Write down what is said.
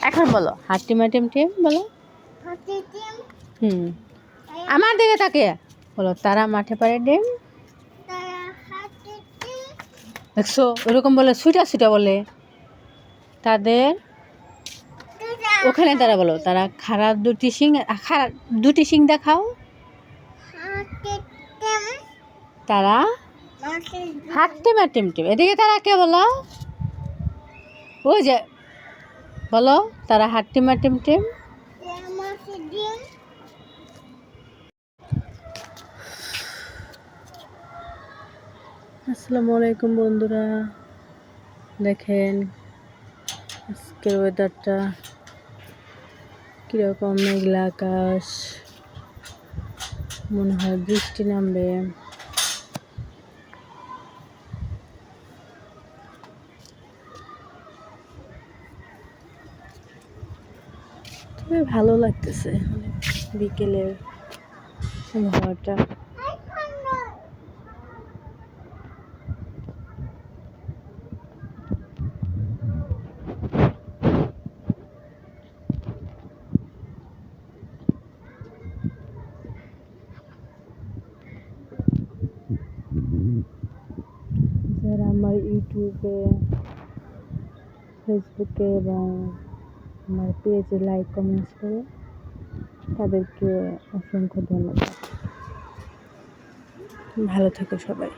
এখন বলো হাট্টিমা team team বলো। আমার দিকে তাকে বলো তারা মাঠে পারে ডিম। দেখছো ওরকম বলে সুইটা সুইটা বলে তাদের ওখানে তারা বলো তারা খারাপ দুটি শিং দেখাও। তারা হাট্টিমা টিম টিম। এদিকে তারা কে বলো ওই যে বলো তারা হাট্টিমা টিম টিম। আসসালামু আলাইকুম বন্ধুরা, দেখেন আজকের ওয়েদারটা কীরকম, মেঘলা আকাশ, মনে হয় বৃষ্টি নামবে। তবে ভালো লাগতেছে বিকেলের আবহাওয়াটা। যারা আমার ইউটিউবে, ফেসবুকে এবং আমার পেজে লাইক কমেন্টস করে তাদেরকে অসংখ্য ধন্যবাদ। ভালো থেকো সবাই।